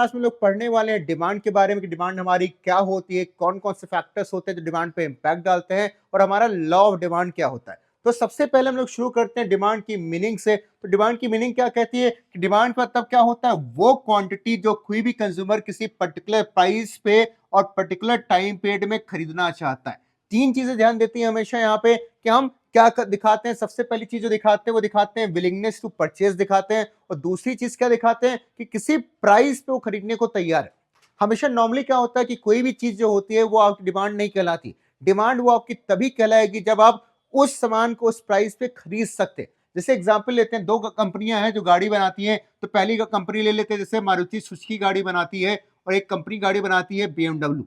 Class में लोग पढ़ने वाले हैं डिमांड के बारे में कि डिमांड हमारी क्या होती है, कौन कौन से फैक्टर्स होते हैं जो डिमांड पे इम्पैक्ट डालते हैं और हमारा लॉ ऑफ डिमांड क्या होता है। तो सबसे पहले हम लोग शुरू करते हैं डिमांड की मीनिंग से। तो डिमांड की मीनिंग क्या कहती है कि डिमांड का मतलब क्या होता है, वो क्वांटिटी जो कोई भी कंज्यूमर किसी पर्टिकुलर प्राइस पे और पर्टिकुलर टाइम पीरियड में खरीदना चाहता है। तीन चीजें ध्यान देती है हमेशा यहाँ पे कि हम क्या दिखाते हैं। सबसे पहली चीज जो दिखाते हैं वो दिखाते हैं विलिंगनेस टू परचेज दिखाते हैं, और दूसरी चीज क्या दिखाते हैं कि किसी प्राइस पे वो खरीदने को तैयार है। हमेशा नॉर्मली क्या होता है कि कोई भी चीज जो होती है वो आपकी डिमांड नहीं कहलाती। डिमांड वो आपकी तभी कहलाएगी जब आप उस सामान को उस प्राइस पे खरीद सकते हैं। जैसे एग्जांपल लेते हैं, दो कंपनियां हैं जो गाड़ी बनाती हैं। तो पहली का कंपनी ले लेते हैं, जैसे मारुति सुजुकी गाड़ी बनाती है और एक कंपनी गाड़ी बनाती है BMW।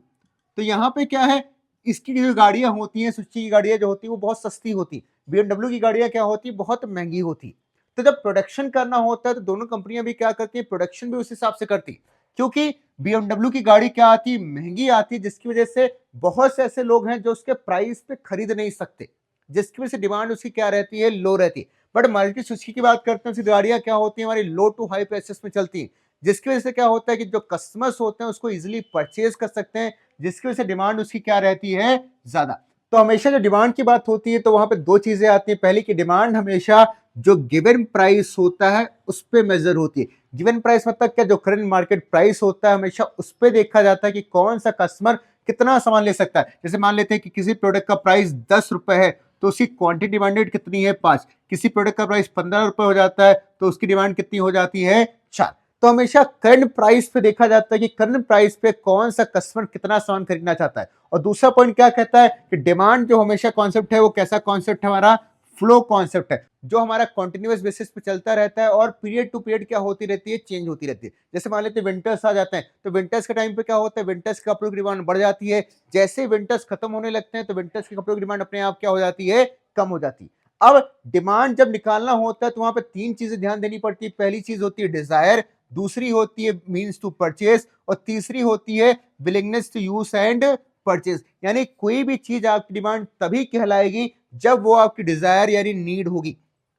तो यहाँ पे क्या है, इसकी जो गाड़ियां होती हैं, सुजुकी की गाड़ियां जो होती है वो बहुत सस्ती होती, BMW की गाड़ियां क्या होती है बहुत महंगी होती। तो जब प्रोडक्शन करना होता है तो दोनों कंपनियां भी क्या करती है, प्रोडक्शन भी उस हिसाब से करती, क्योंकि BMW की गाड़ी क्या आती, महंगी आती, जिसकी वजह से बहुत से ऐसे लोग हैं जो उसके प्राइस पे खरीद नहीं सकते, जिसकी वजह से डिमांड उसकी क्या रहती है, लो रहती है। बट मारुति सुजुकी की बात करते हैं, उसकी गाड़ियां क्या होती है, हमारी लो टू हाई प्राइसेस में चलती है, जिसकी वजह से क्या होता है कि जो कस्टमर्स होते हैं उसको इजिली परचेज कर सकते हैं, जिसकी वजह से डिमांड उसकी क्या रहती है, ज्यादा। तो हमेशा जो डिमांड की बात होती है तो वहां पे दो चीजें आती हैं। पहली की डिमांड हमेशा जो गिवन प्राइस होता है उस पे मेजर होती है। गिवन प्राइस मतलब क्या, जो करंट मार्केट प्राइस होता है हमेशा उस पे देखा जाता है कि कौन सा कस्टमर कितना सामान ले सकता है। जैसे मान लेते हैं कि किसी प्रोडक्ट का प्राइस 10 रुपए है तो उसकी क्वांटिटी डिमांडेड कितनी है, 5। किसी प्रोडक्ट का प्राइस 15 रुपए हो जाता है तो उसकी डिमांड कितनी हो जाती है, 4। तो हमेशा करंट प्राइस पे देखा जाता है कि करंट प्राइस पे कौन सा कस्टमर कितना सामान खरीदना चाहता है। और दूसरा पॉइंट क्या कहता है कि डिमांड जो हमेशा कॉन्सेप्ट है वो कैसा कॉन्सेप्ट है, हमारा फ्लो कॉन्सेप्ट है, जो हमारा कॉन्टिन्यूअस बेसिस पे चलता रहता है और पीरियड टू पीरियड क्या होती रहती है, चेंज होती रहती है। जैसे मान लेते हैं विंटर्स आ जाते हैं तो विंटर्स के टाइम पे क्या होता है, विंटर्स के कपड़ों की डिमांड बढ़ जाती है। जैसे विंटर्स खत्म होने लगते हैं तो विंटर्स के कपड़ों की डिमांड अपने आप क्या हो जाती है, कम हो जाती है। अब डिमांड जब निकालना होता है तो वहां पे तीन चीजें ध्यान देनी पड़ती है। पहली चीज होती है डिजायर, दूसरी होती है मींस टू परचेज, और तीसरी होती है willingness to use and purchase. यानी कोई भी चीज आपकी डिमांड तभी कहलाएगी जब वो आपकी डिजायर यानी नीड होगी।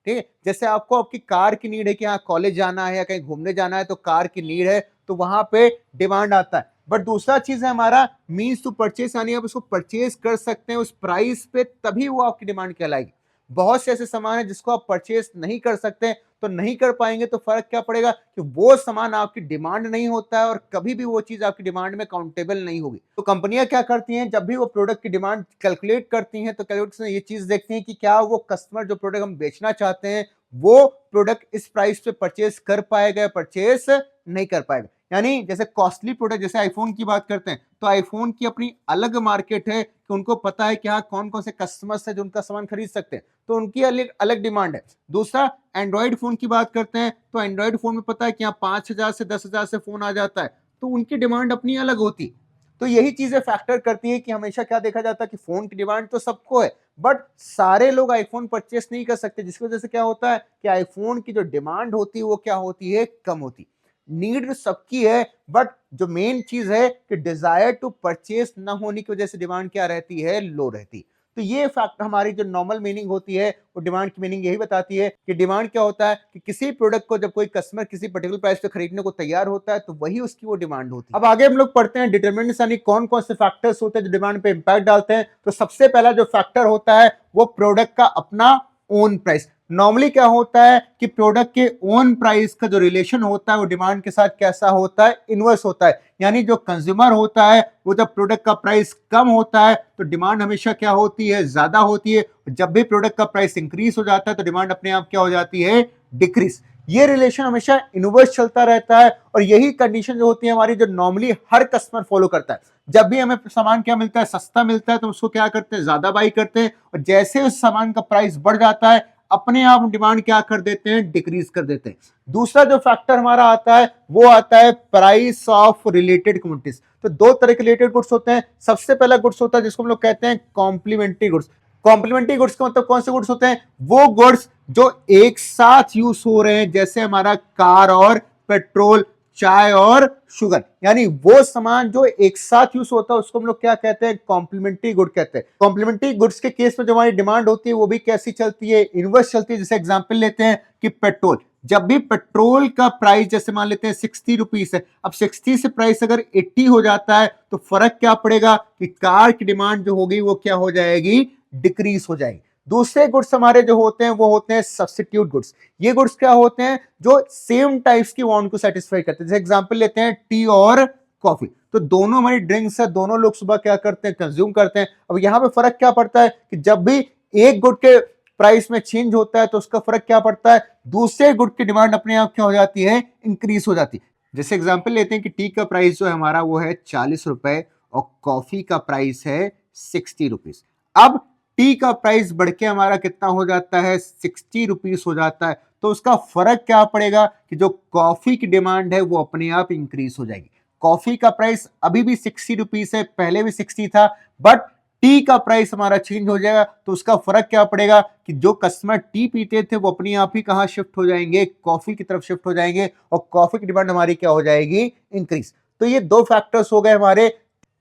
ठीक है, जैसे आपको आपकी कार की नीड है कि हाँ कॉलेज जाना है या कहीं घूमने जाना है तो कार की नीड है, तो वहां पे डिमांड आता है। बट दूसरा चीज है हमारा मींस टू परचेज, यानी आप उसको परचेज कर सकते हैं उस प्राइस पे, तभी वो आपकी डिमांड कहलाएगी। बहुत से ऐसे सामान है जिसको आप परचेज नहीं कर सकते, तो नहीं कर पाएंगे तो फर्क क्या पड़ेगा कि वो सामान आपकी डिमांड नहीं होता है और कभी भी वो चीज आपकी डिमांड में काउंटेबल नहीं होगी। तो कंपनियां क्या करती हैं, जब भी वो प्रोडक्ट की डिमांड कैलकुलेट करती हैं तो कैलकुलेशन ये चीज देखती हैं कि क्या वो कस्टमर जो प्रोडक्ट हम बेचना चाहते हैं वो प्रोडक्ट इस प्राइस पे परचेज कर पाएगा, परचेज नहीं कर पाएगा। यानी जैसे कॉस्टली प्रोडक्ट, जैसे आईफोन की बात करते हैं तो आईफोन की अपनी अलग मार्केट है कि उनको पता है कि हाँ कौन कौन से कस्टमर्स है जो उनका सामान खरीद सकते हैं, तो उनकी अलग अलग डिमांड है। दूसरा एंड्रॉइड फोन की बात करते हैं तो एंड्रॉइड फोन में पता है कि यहाँ 5,000 से 10,000 से फोन आ जाता है, तो उनकी डिमांड अपनी अलग होती। तो यही चीजें फैक्टर करती है कि हमेशा क्या देखा जाता है कि फोन की डिमांड तो सबको है, बट सारे लोग आईफोन परचेस नहीं कर सकते, जिसकी वजह से क्या होता है कि आईफोन की जो डिमांड होती है वो क्या होती है, कम होती। नीड सबकी है, बट जो मेन चीज है कि डिजायर टू परचेस ना होने की वजह से डिमांड क्या रहती है, लो रहती। तो ये फैक्ट हमारी जो नॉर्मल मीनिंग होती है वो डिमांड की मीनिंग यही बताती है कि डिमांड क्या होता है कि किसी प्रोडक्ट को जब कोई कस्टमर किसी पर्टिकुलर प्राइस पे खरीदने को तैयार होता है तो वही उसकी वो डिमांड होती है। अब आगे हम लोग पढ़ते हैं डिटरमिनेंट्स, यानी कौन कौन से फैक्टर्स होते हैं जो डिमांड पे इंपैक्ट डालते हैं। तो सबसे पहला जो फैक्टर होता है वो प्रोडक्ट का अपना ओन प्राइस। नॉर्मली क्या होता है कि प्रोडक्ट के ओन प्राइस का जो रिलेशन होता है वो डिमांड के साथ कैसा होता है, इनवर्स होता है। यानी जो कंज्यूमर होता है वो जब प्रोडक्ट का प्राइस कम होता है तो डिमांड हमेशा क्या होती है, ज्यादा होती है। जब भी प्रोडक्ट का प्राइस इंक्रीज हो जाता है तो डिमांड अपने आप क्या हो जाती है, डिक्रीज। ये रिलेशन हमेशा इनवर्स चलता रहता है, और यही कंडीशन जो होती है हमारी जो नॉर्मली हर कस्टमर फॉलो करता है। जब भी हमें सामान क्या मिलता है, सस्ता मिलता है, तो उसको क्या करते हैं, ज्यादा बाई करते हैं, और जैसे उस सामान का प्राइस बढ़ जाता है अपने आप डिमांड क्या कर देते हैं, डिक्रीज कर देते हैं। दूसरा जो फैक्टर हमारा आता है वो आता है प्राइस ऑफ रिलेटेड कमोडिटीज। तो दो तरह के रिलेटेड गुड्स होते हैं। सबसे पहला गुड्स होता है जिसको हम लोग कहते हैं कॉम्प्लीमेंट्री गुड्स। कॉम्प्लीमेंट्री गुड्स का मतलब कौन से गुड्स होते हैं, वो गुड्स जो एक साथ यूज हो रहे हैं, जैसे हमारा कार और पेट्रोल, चाय और शुगर, यानी वो सामान जो एक साथ यूज होता है उसको हम लोग क्या कहते हैं, कॉम्प्लीमेंट्री गुड कहते हैं। कॉम्प्लीमेंट्री गुड्स के केस में जो हमारी डिमांड होती है वो भी कैसी चलती है, इनवर्स चलती है। जैसे एग्जांपल लेते हैं कि पेट्रोल, जब भी पेट्रोल का प्राइस जैसे मान लेते हैं 60 रुपीज है, अब 60 से प्राइस अगर 80 हो जाता है तो फर्क क्या पड़ेगा कि कार की डिमांड जो होगी वो क्या हो जाएगी, डिक्रीज हो जाएगी। दूसरे गुड्स हमारे जो होते हैं वो होते हैं सब्स्टिट्यूट गुड्स। ये गुड्स क्या होते हैं, जो सेम टाइप्स की वांट को सेटिस्फाई करते हैं। जैसे एग्जांपल लेते हैं टी और कॉफी, तो दोनों हमारी ड्रिंक्स है, दोनों लोग सुबह क्या करते हैं, कंज्यूम करते हैं। अब यहां पे फर्क क्या पड़ता है कि जब भी एक गुड के प्राइस में चेंज होता है तो उसका फर्क क्या पड़ता है, दूसरे गुड की डिमांड अपने आप क्या हो जाती है, इंक्रीज हो जाती है। जैसे एग्जांपल लेते हैं कि टी का प्राइस जो है हमारा वो है 40 रुपए और कॉफी का प्राइस है 60 रुपीज। अब टी का प्राइस बढ़ के हमारा कितना हो जाता है, 60 रुपीज हो जाता है, तो उसका फर्क क्या पड़ेगा कि जो कॉफी की डिमांड है वो अपने आप इंक्रीज हो जाएगी। कॉफी का प्राइस अभी भी 60 रुपीज है, पहले भी 60 था, बट टी का प्राइस हमारा चेंज हो जाएगा तो उसका फर्क क्या पड़ेगा कि जो कस्टमर टी पीते थे वो अपने आप ही कहां शिफ्ट हो जाएंगे, कॉफी की तरफ शिफ्ट हो जाएंगे और कॉफी की डिमांड हमारी क्या हो जाएगी, इंक्रीज। तो ये दो फैक्टर्स हो गए हमारे।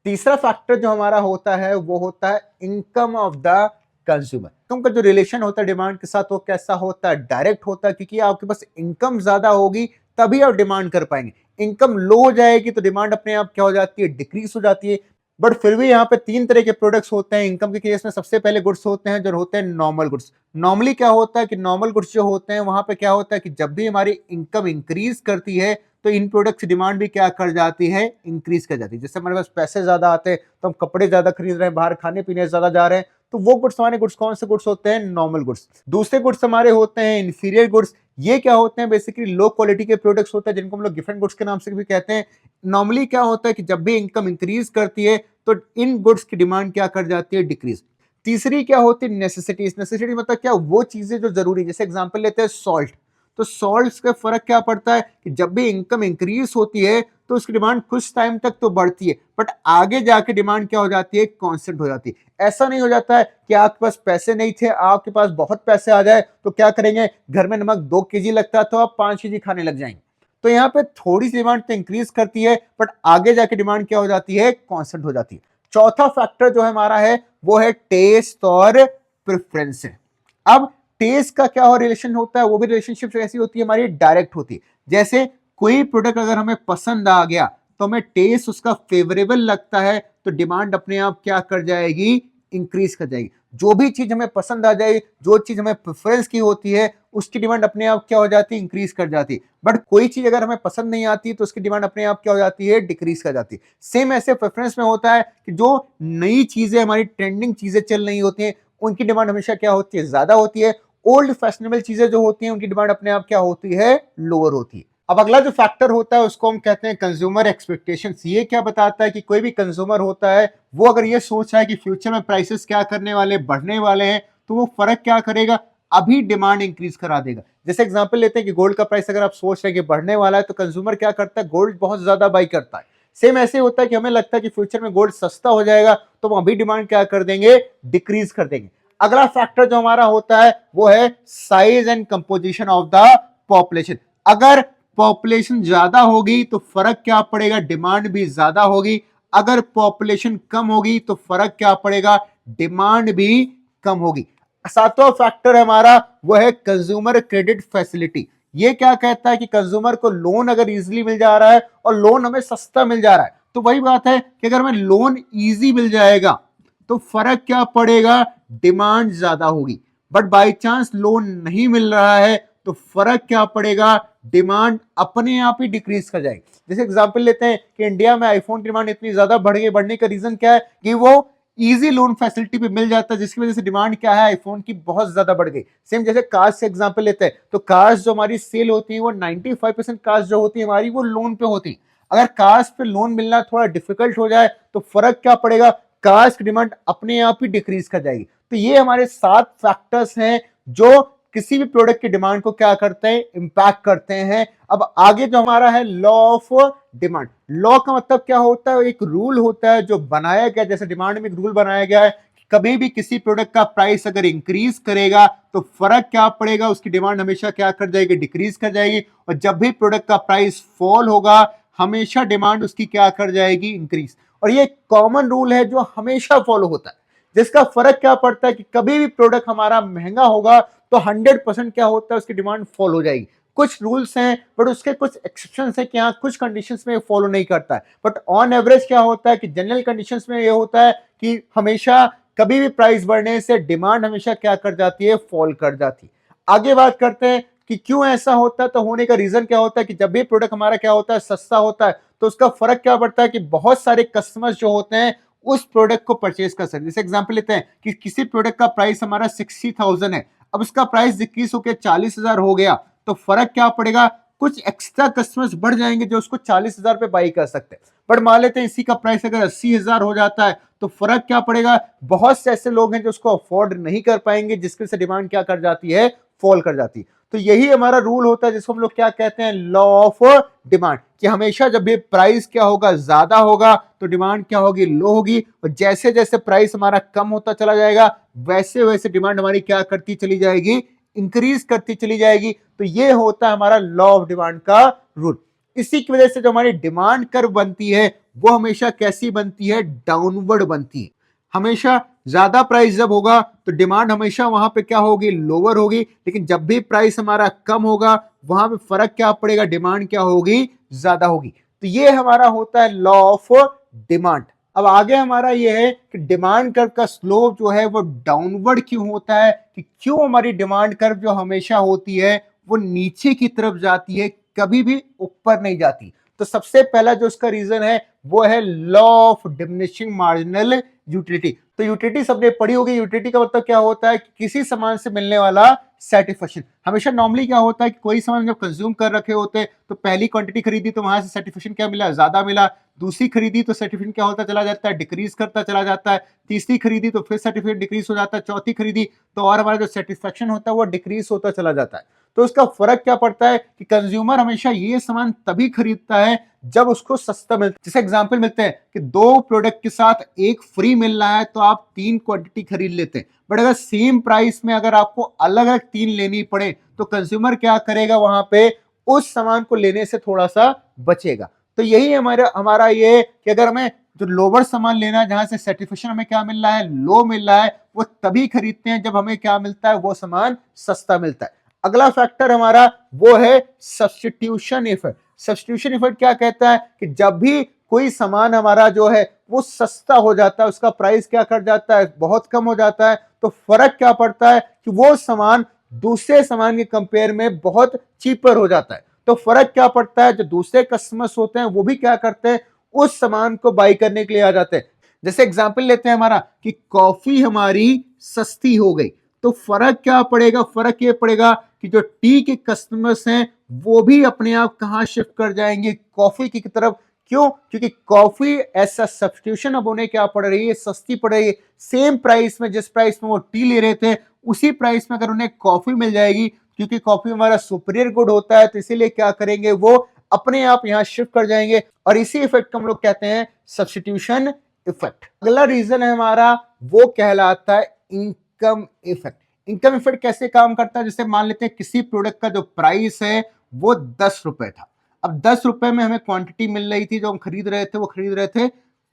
तीसरा फैक्टर जो हमारा होता है वो होता है income of the consumer. Income का जो रिलेशन होता है डिमांड के साथ वो कैसा होता है, डायरेक्ट होता है, क्योंकि आपके पास इनकम ज्यादा होगी तभी आप डिमांड कर पाएंगे। इनकम लो हो जाएगी तो डिमांड अपने आप क्या हो जाती है, डिक्रीज हो जाती है। बट फिर भी यहाँ पे तीन तरह के प्रोडक्ट्स होते हैं इनकम के केस में। सबसे पहले गुड्स होते हैं जो होते हैं नॉर्मल गुड्स। नॉर्मली क्या होता है कि नॉर्मल गुड्स जो होते हैं वहां पे क्या होता है कि जब भी हमारी इनकम इंक्रीज करती है तो इन प्रोडक्ट्स की डिमांड भी क्या कर जाती है, इंक्रीज कर जाती है। जैसे हमारे पास पैसे ज्यादा आते हैं तो हम कपड़े ज्यादा खरीद रहे हैं, बाहर खाने पीने ज्यादा जा रहे हैं, तो वो गुड्स हमारे गुड्स कौन से गुड्स होते हैं, नॉर्मल गुड्स। दूसरे गुड्स हमारे होते हैं इंफीरियर गुड्स। ये क्या होते हैं, बेसिकली लो क्वालिटी के प्रोडक्ट्स होते हैं जिनको हम लोग गिफ्ट गुड्स के नाम से भी कहते हैं। नॉर्मली क्या होता है कि जब भी इनकम इंक्रीज करती है तो इन गुड्स की डिमांड क्या कर जाती है, डिक्रीज। तीसरी क्या होती है, नेसेसिटीज। नेसेसिटी मतलब क्या, वो चीजें जो जरूरी, जैसे एग्जांपल लेते हैं सॉल्ट। तो सॉल्ट का फर्क क्या पड़ता है कि जब भी इनकम इंक्रीज होती है तो उसकी डिमांड कुछ टाइम तक तो बढ़ती है, बट आगे जाके डिमांड क्या हो जाती है, कांस्टेंट हो जाती है। ऐसा नहीं हो जाता है कि आपके पास पैसे नहीं थे, आपके पास बहुत पैसे आ जाए तो क्या करेंगे, घर में नमक 2 kg लगता है तो आप 5 kg खाने लग जाएंगे। तो यहाँ पे थोड़ी सी डिमांड तो इंक्रीज करती है बट आगे जाके डिमांड क्या हो जाती है, कांस्टेंट हो जाती है। चौथा फैक्टर जो हमारा है वो है टेस्ट और प्रेफरेंस है। अब टेस्ट का क्या हो रिलेशन होता है, वो भी रिलेशनशिप ऐसी होती है हमारी, डायरेक्ट होती है। जैसे कोई प्रोडक्ट अगर हमें पसंद आ गया तो हमें टेस्ट उसका फेवरेबल लगता है तो डिमांड अपने आप क्या कर जाएगी, इंक्रीज कर जाएगी। जो भी चीज हमें पसंद आ जाए, जो चीज हमें प्रेफरेंस की होती है उसकी डिमांड अपने आप क्या हो जाती है, इंक्रीज कर जाती है। बट कोई चीज अगर हमें पसंद नहीं आती तो उसकी डिमांड अपने आप क्या हो जाती है, डिक्रीज कर जाती है। सेम ऐसे प्रेफरेंस में होता है कि जो नई चीजें हमारी ट्रेंडिंग चीजें चल रही होती हैं उनकी डिमांड हमेशा क्या होती है, ज्यादा होती है। ओल्ड फैशनेबल चीजें जो होती हैं उनकी डिमांड अपने आप क्या होती है, लोअर होती है। अब अगला जो फैक्टर होता है उसको हम कहते हैं कंज्यूमर एक्सपेक्टेशंस। ये क्या बताता है कि कोई भी कंज्यूमर होता है वो अगर ये सोच रहा है कि फ्यूचर में प्राइसेस क्या करने वाले, बढ़ने वाले हैं, तो वो फर्क क्या करेगा, अभी डिमांड इंक्रीज करा देगा। जैसे एग्जांपल लेते हैं कि गोल्ड का प्राइस अगर आप सोच रहे हैं कि बढ़ने वाला है तो कंज्यूमर क्या करता है, गोल्ड बहुत ज्यादा बाई करता है। सेम ऐसे होता है कि हमें लगता है कि फ्यूचर में गोल्ड सस्ता हो जाएगा तो हम अभी डिमांड क्या कर देंगे, डिक्रीज कर देंगे। अगला फैक्टर जो हमारा होता है वो है size and composition of the population. अगर पॉपुलेशन ज्यादा होगी तो फर्क क्या पड़ेगा, डिमांड भी ज्यादा होगी। अगर पॉपुलेशन कम होगी तो फर्क क्या पड़ेगा, डिमांड भी कम होगी। सातवां फैक्टर हमारा वो है कंज्यूमर क्रेडिट फैसिलिटी। ये क्या कहता है कि कंज्यूमर को लोन अगर इजीली मिल जा रहा है और लोन हमें सस्ता मिल जा रहा है, तो वही बात है कि अगर हमें लोन इजी मिल जाएगा तो फर्क क्या पड़ेगा, डिमांड ज्यादा होगी। बट बाई चांस लोन नहीं मिल रहा है तो फर्क क्या पड़ेगा, डिमांड अपने आप ही डिक्रीज कर जाएगी। जैसे एग्जांपल लेते हैं कि इंडिया में आईफोन की डिमांड इतनी ज्यादा बढ़ गई, बढ़ने का रीजन क्या है कि वो इजी लोन फैसिलिटी पे मिल जाता है, जिसकी वजह से डिमांड क्या है, आईफोन की बहुत ज्यादा बढ़ गई। सेम जैसे कार्स से एग्जांपल लेते हैं तो कार्स जो हमारी सेल होती है वो 95% कार्स जो होती है हमारी वो लोन पे होती है। अगर कार्स पे लोन मिलना थोड़ा डिफिकल्ट हो जाए तो फर्क क्या पड़ेगा, कार्स की डिमांड अपने आप ही डिक्रीज कर जाएगी। तो ये हमारे 7 फैक्टर्स हैं जो किसी भी प्रोडक्ट की डिमांड को क्या करते हैं, इंपैक्ट करते हैं। अब आगे जो हमारा है लॉ ऑफ डिमांड। लॉ का मतलब क्या होता है, एक रूल होता है जो बनाया गया, जैसे डिमांड में एक रूल बनाया गया है, कभी भी किसी प्रोडक्ट का प्राइस अगर इंक्रीज करेगा तो फर्क क्या पड़ेगा, उसकी डिमांड हमेशा क्या कर जाएगी, डिक्रीज कर जाएगी। और जब भी प्रोडक्ट का प्राइस फॉल होगा हमेशा डिमांड उसकी क्या कर जाएगी, इंक्रीज। और ये कॉमन रूल है जो हमेशा फॉलो होता है, जिसका फर्क क्या पड़ता है कि कभी भी प्रोडक्ट हमारा महंगा होगा तो 100% क्या होता है, उसकी डिमांड फॉल हो जाएगी। कुछ रूल्स हैं बट उसके कुछ एक्सेप्शंस हैं कि हाँ कुछ कंडीशंस में फॉलो नहीं करता है, बट ऑन एवरेज क्या होता है कि जनरल कंडीशंस में ये होता है कि हमेशा कभी भी प्राइस बढ़ने से डिमांड हमेशा क्या कर जाती है, फॉल कर जाती है। आगे बात करते हैं कि क्यों ऐसा होता है, तो होने का रीजन क्या होता है कि जब भी प्रोडक्ट हमारा क्या होता है, सस्ता होता है, तो उसका फर्क क्या पड़ता है कि बहुत सारे कस्टमर्स जो होते हैं उस प्रोडक्ट को परचेज कर सकते हैं। जैसे एग्जांपल लेते हैं कि किसी प्रोडक्ट का प्राइस हमारा 60,000 है, अब उसका प्राइस डिक्रीज होकर 40,000 हो गया, तो फर्क क्या पड़ेगा, कुछ एक्स्ट्रा कस्टमर्स बढ़ जाएंगे जो उसको 40,000 पे बाई कर सकते हैं। बट मान लेते हैं इसी का प्राइस अगर 80,000 हो जाता है, तो फर्क क्या पड़ेगा, बहुत से ऐसे लोग हैं जो उसको अफोर्ड नहीं कर पाएंगे, जिसकी से डिमांड क्या कर जाती है, फॉल कर जाती है। तो यही हमारा रूल होता है जिसको हम लोग क्या कहते हैं, लॉ ऑफ डिमांड, कि हमेशा जब भी प्राइस क्या होगा, ज्यादा होगा, तो डिमांड क्या होगी, लो होगी, और जैसे जैसे प्राइस हमारा कम होता चला जाएगा वैसे वैसे डिमांड हमारी क्या करती चली जाएगी, इंक्रीज करती चली जाएगी। तो ये होता है हमारा लॉ ऑफ डिमांड का रूल। इसी की वजह से जो हमारी डिमांड कर्व बनती है वो हमेशा कैसी बनती है, डाउनवर्ड बनती है। हमेशा ज्यादा प्राइस जब होगा तो डिमांड हमेशा वहां पे क्या होगी, लोअर होगी, लेकिन जब भी प्राइस हमारा कम होगा वहां पे फर्क क्या पड़ेगा, डिमांड क्या होगी, ज्यादा होगी। तो ये हमारा होता है लॉ ऑफ डिमांड। अब आगे हमारा ये है कि डिमांड कर्व का स्लोप जो है वो डाउनवर्ड क्यों होता है, कि क्यों हमारी डिमांड कर्व जो हमेशा होती है वो नीचे की तरफ जाती है, कभी भी ऊपर नहीं जाती। तो सबसे पहला जो इसका रीजन है वो है law of diminishing marginal utility. तो यूटिलिटी सबने पढ़ी होगी, यूटिलिटी का मतलब क्या होता है कि किसी सामान से मिलने वाला सेटिस्फेक्शन। हमेशा नॉर्मली क्या होता है कि कोई सामान जब कंज्यूम कर रखे होते हैं तो पहली क्वांटिटी खरीदी तो वहां से सेटिस्फेक्शन क्या मिला, ज्यादा मिला, दूसरी खरीदी तो सर्टिफिकेशन क्या होता चला जाता है, डिक्रीज करता चला जाता है, तीसरी खरीदी तो फिर सर्टिफिकेट डिक्रीज हो जाता है, चौथी खरीदी तो और हमारा जो सेटिस्फेक्शन होता है वो डिक्रीज होता चला जाता है। तो उसका फर्क क्या पड़ता है कि कंज्यूमर हमेशा ये सामान तभी खरीदता है जब उसको सस्ता मिलता है। जैसे एग्जांपल मिलते हैं कि 2 प्रोडक्ट के साथ एक फ्री मिल रहा है तो आप 3 क्वांटिटी खरीद लेते हैं, बट अगर सेम प्राइस में अगर आपको अलग अलग 3 लेनी पड़े तो कंज्यूमर क्या करेगा, वहां पे उस सामान को लेने से थोड़ा सा बचेगा। तो यही हमारा हमारा ये कि अगर हमें जो लोअर सामान लेना है जहां से सर्टिफिकेशन हमें क्या मिल रहा है, लो मिल रहा है, वो तभी खरीदते हैं जब हमें क्या मिलता है, वो सामान सस्ता मिलता है। अगला फैक्टर हमारा वो है सब्स्टिट्यूशन इफेक्ट। सब्स्टिट्यूशन इफेक्ट क्या कहता है कि जब भी कोई सामान हमारा जो है वो सस्ता हो जाता है, उसका प्राइस क्या कर जाता है, बहुत कम हो जाता है, तो फर्क क्या पड़ता है कि वो सामान दूसरे सामान के कंपेयर में बहुत चीपर हो जाता है। तो फर्क क्या पड़ता है, जो दूसरे कस्टमर्स होते हैं वो भी क्या करते हैं, उस सामान को बाई करने के लिए आ जाते हैं। जैसे एग्जांपल लेते हैं हमारा कि कॉफी हमारी सस्ती हो गई, तो फर्क क्या पड़ेगा, फर्क ये पड़ेगा कि जो टी के कस्टमर्स हैं वो भी अपने आप कहां शिफ्ट कर जाएंगे, कॉफी की तरफ। क्यों, क्योंकि कॉफी ऐसा सब्स्टिट्यूशन अब उन्हें क्या पड़ रही है, सस्ती पड़ रही है। सेम प्राइस में, जिस प्राइस में वो टी ले रहे थे उसी प्राइस में अगर उन्हें कॉफी मिल जाएगी, क्योंकि कॉफी हमारा सुपीरियर गुड होता है, तो इसीलिए क्या करेंगे, वो अपने आप यहां शिफ्ट कर जाएंगे, और इसी इफेक्ट को हम लोग कहते हैं सब्स्टिट्यूशन इफेक्ट। अगला रीजन है हमारा वो कहलाता है इनकम इफेक्ट। इनकम इफेक्ट कैसे काम करता है, जैसे मान लेते हैं किसी प्रोडक्ट का जो प्राइस है वो 10 रुपए था, अब 10 रुपए में हमें क्वांटिटी मिल रही थी, जो हम खरीद रहे थे वो खरीद रहे थे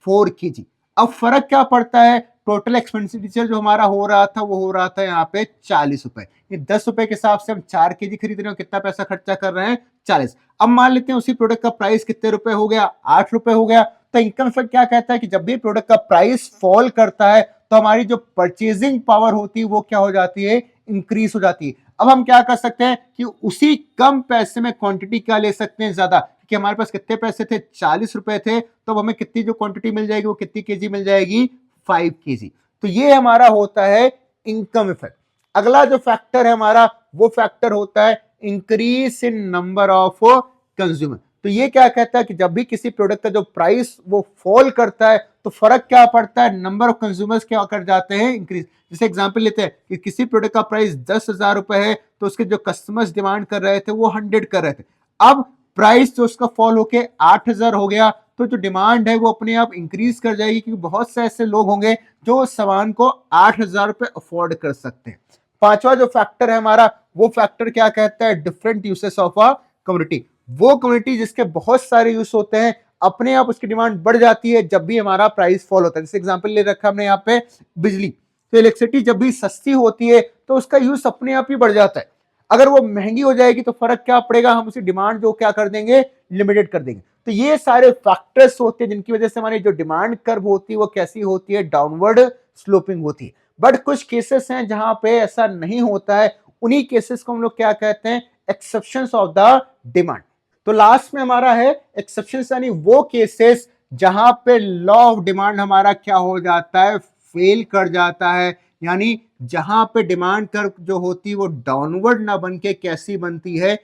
4 kg। अब फर्क क्या पड़ता है, टोटल एक्सपेंडिचर जो हमारा हो रहा था वो हो रहा था यहाँ पे 40 रुपए। ये 10 रुपए के हिसाब से हम 4 kg खरीद रहे हो, कितना पैसा खर्चा कर रहे हैं, 40। अब मान लेते हैं उसी प्रोडक्ट का प्राइस कितने रुपए हो गया, 8 रुपए हो गया। तो इनकम इफेक्ट क्या कहता है कि जब भी प्रोडक्ट का प्राइस फॉल करता है तो हमारी जो परचेजिंग पावर होती है वो क्या हो जाती है, इंक्रीज हो जाती है। अब हम क्या कर सकते हैं कि उसी कम पैसे में क्वांटिटी क्या ले सकते हैं, ज्यादा, कि हमारे पास कितने पैसे थे, 40 रुपए थे, तो हमें कितनी जो क्वांटिटी मिल जाएगी वो कितनी केजी मिल जाएगी, 5 kg। तो ये हमारा होता है इनकम इफेक्ट। अगला जो फैक्टर है हमारा वो फैक्टर होता है increase in number of consumer. तो ये क्या कहता है कि जब भी किसी प्रोडक्ट का जो प्राइस वो फॉल करता है तो फर्क क्या पड़ता है, नंबर ऑफ कंज्यूमर्स क्या कर जाते हैं, इंक्रीज। जैसे एग्जांपल लेते हैं कि किसी प्रोडक्ट का प्राइस 10,000 रुपए है, तो उसके जो कस्टमर्स डिमांड कर रहे थे वो 100 कर रहे थे। अब प्राइस जो उसका फॉल होके 8,000 हो गया, तो जो डिमांड है वो अपने आप इंक्रीज कर जाएगी, क्योंकि बहुत से ऐसे लोग होंगे जो सामान को 8,000 रुपए अफोर्ड कर सकते हैं। पांचवा जो फैक्टर है हमारा वो फैक्टर क्या कहता है, different uses of a community. वो कम्युनिटी जिसके बहुत सारे यूज होते हैं, अपने आप उसकी डिमांड बढ़ जाती है जब भी हमारा प्राइस फॉल होता है। जैसे एग्जांपल ले रखा हमने यहाँ पे बिजली, तो इलेक्ट्रिसिटी जब भी सस्ती होती है तो उसका यूज अपने आप ही बढ़ जाता है। अगर वो महंगी हो जाएगी तो फर्क क्या पड़ेगा, हम उसी डिमांड जो क्या कर देंगे, लिमिटेड कर देंगे। तो ये सारे फैक्टर्स होते हैं जिनकी वजह से हमारी जो डिमांड कर्व होती है वो कैसी होती है, डाउनवर्ड स्लोपिंग होती है। बट कुछ केसेस हैं जहां पे ऐसा नहीं होता है, उन्हीं केसेस को हम लोग क्या कहते हैं, एक्सेप्शंस ऑफ द डिमांड। तो लास्ट में हमारा है एक्सेप्शंस, यानी वो केसेस जहां पे लॉ ऑफ डिमांड हमारा क्या हो जाता है, फेल कर जाता है, यानी जहां पे डिमांड कर्व जो होती है वो डाउनवर्ड ना बन के कैसी बनती है,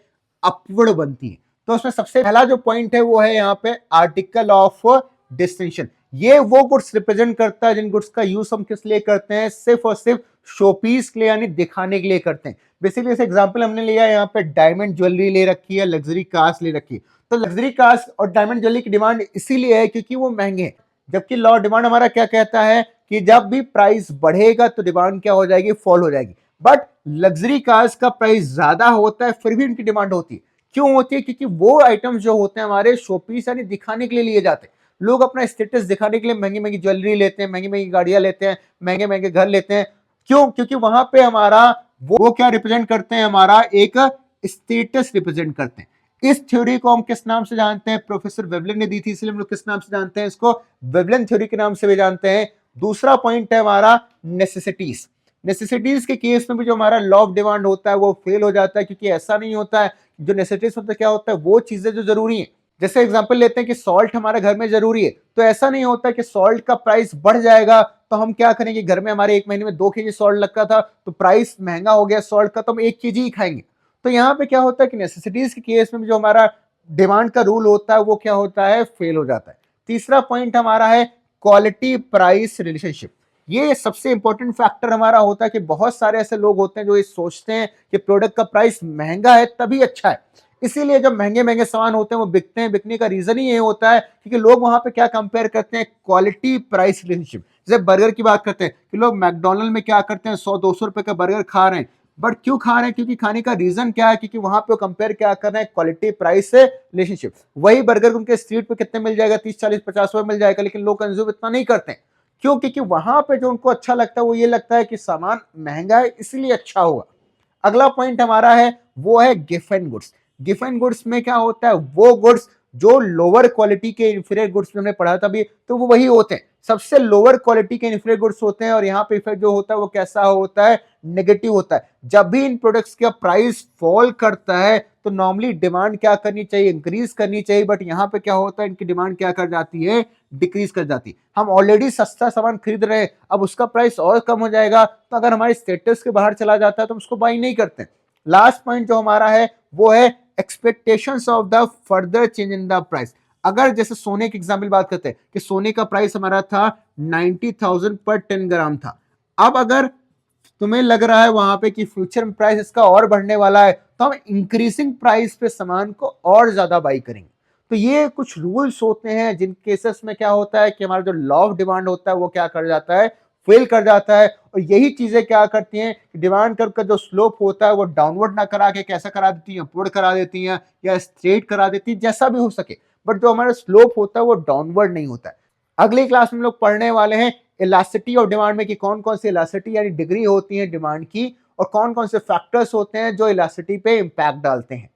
अपवर्ड बनती है। तो उसमें सबसे पहला जो पॉइंट है वो है यहाँ पे आर्टिकल ऑफ डिस्टिंक्शन। ये वो गुड्स रिप्रेजेंट करता है जिन गुड्स का यूज हम किस लिए करते हैं, सिर्फ और सिर्फ शोपीस के लिए यानी दिखाने के लिए करते हैं। बेसिकली इस एग्जांपल हमने लिया यहाँ पे डायमंड ज्वेलरी ले रखी है, लग्जरी कार्स ले रखी है। तो लग्जरी कार्स और डायमंड ज्वेलरी की डिमांड इसीलिए है क्योंकि वो महंगे हैं, जबकि लॉ डिमांड हमारा क्या कहता है कि जब भी प्राइस बढ़ेगा तो डिमांड क्या हो जाएगी, फॉल हो जाएगी। बट लग्जरी कार्स का प्राइस ज्यादा होता है फिर भी उनकी डिमांड होती है। क्यों होती है, क्योंकि वो आइटम्स जो होते हैं हमारे शोपीस यानी दिखाने के लिए लिए जाते हैं। लोग अपना स्टेटस दिखाने के लिए महंगी महंगी ज्वेलरी लेते हैं, महंगी महंगी गाड़ियां लेते हैं, महंगे महंगे घर लेते हैं। क्यों, क्योंकि वहां पे हमारा वो क्या रिप्रेजेंट करते हैं, हमारा एक स्टेटस रिप्रेजेंट करते हैं। इस थ्योरी को हम किस नाम से जानते हैं, प्रोफेसर वेवलेन ने दी थी, इसलिए हम लोग किस नाम से जानते हैं इसको, वेवलेन थ्योरी के नाम से भी जानते हैं। दूसरा पॉइंट है हमारा नेसेसिटीज। नेसेसिटीज के केस में भी जो हमारा लॉ ऑफ डिमांड होता है वो फेल हो जाता है, क्योंकि ऐसा नहीं होता है। जो नेसेसिटीज होता है क्या होता है, वो चीजें जो जरूरी है। जैसे एग्जांपल लेते हैं कि सॉल्ट हमारे घर में जरूरी है, तो ऐसा नहीं होता कि सॉल्ट का प्राइस बढ़ जाएगा तो हम क्या करेंगे, घर में हमारे एक महीने में 2 केजी सॉल्ट लगता था तो प्राइस महंगा हो गया सॉल्ट का तो हम 1 केजी ही खाएंगे। तो यहाँ पे क्या होता है कि नेसेसिटीज के केस में जो हमारा डिमांड का रूल होता है वो क्या होता है, फेल हो जाता है। तीसरा पॉइंट हमारा है क्वालिटी प्राइस रिलेशनशिप। ये सबसे इंपॉर्टेंट फैक्टर हमारा होता है कि बहुत सारे ऐसे लोग होते हैं जो ये सोचते हैं कि प्रोडक्ट का प्राइस महंगा है तभी अच्छा है, इसीलिए जब महंगे महंगे सामान होते हैं वो बिकते हैं। बिकने का रीजन ही ये होता है क्योंकि लोग वहां पे क्या कंपेयर करते हैं, क्वालिटी प्राइस रिलेशनशिप। जैसे बर्गर की बात करते हैं कि लोग मैकडोनल्ड में क्या करते हैं, 100-200 रुपए का बर्गर खा रहे हैं। बट क्यों खा रहे हैं, क्योंकि खाने का रीजन क्या है, क्योंकि वहां पे कंपेयर क्या कर रहे हैं, क्वालिटी प्राइस से रिलेशनशिप। वही बर्गर उनके स्ट्रीट पे कितने मिल जाएगा, 30-40-50 रुपए मिल जाएगा, लेकिन लोग कंज्यूम इतना नहीं करते हैं। क्यों, क्योंकि वहां पे जो उनको अच्छा लगता है वो ये लगता है कि सामान महंगा है इसलिए अच्छा होगा। अगला पॉइंट हमारा है वो है गिफ्ट गुड्स। गिफ्ट गुड्स में क्या होता है, वो गुड्स जो लोअर क्वालिटी के इंफीरियर गुड्स में हमने पढ़ा था भी, तो वो वही होते हैं, सबसे लोअर क्वालिटी के इंफीरियर गुड्स होते हैं। और यहाँ पे इफेक्ट जो होता है वो कैसा होता है, नेगेटिव होता है। जब भी इन प्रोडक्ट्स का प्राइस फॉल करता है तो नॉर्मली डिमांड क्या करनी चाहिए, इंक्रीज करनी चाहिए। बट यहाँ पे क्या होता है, इनकी डिमांड क्या कर जाती है, डिक्रीज कर जाती है। हम ऑलरेडी सस्ता सामान खरीद रहे हैं, अब उसका प्राइस और कम हो जाएगा तो अगर हमारे स्टेटस के बाहर चला जाता है तो हम उसको बाई नहीं करते। लास्ट पॉइंट जो हमारा है वो है expectations of the further change in the price. अगर जैसे सोने की एग्जाम्पल बात करते हैं कि सोने का प्राइस हमारा था 90,000 पर 10 ग्राम था। अब अगर तुम्हें लग रहा है वहां पे कि फ्यूचर में प्राइस इसका और बढ़ने वाला है तो हम इंक्रीजिंग प्राइस पे सामान को और ज्यादा बाई करेंगे। तो ये कुछ रूल्स होते हैं जिन केसेस में क्या होता है कि हमारा जो लॉ ऑफ डिमांड होता है वो क्या कर जाता है, फेल कर जाता है। और यही चीजें क्या करती हैं कि डिमांड कर्व का जो स्लोप होता है वो डाउनवर्ड ना करा के कैसा करा देती हैं, अपवर्ड करा देती हैं या स्ट्रेट करा देती है, जैसा भी हो सके। बट जो हमारा स्लोप होता है वो डाउनवर्ड नहीं होता है। अगली क्लास में हम लोग पढ़ने वाले हैं इलास्टिसिटी ऑफ डिमांड में कि कौन कौन सी इलास्टिसिटी यानी डिग्री होती है डिमांड की और कौन कौन से फैक्टर्स होते हैं जो इलास्टिसिटी पे इंपैक्ट डालते हैं।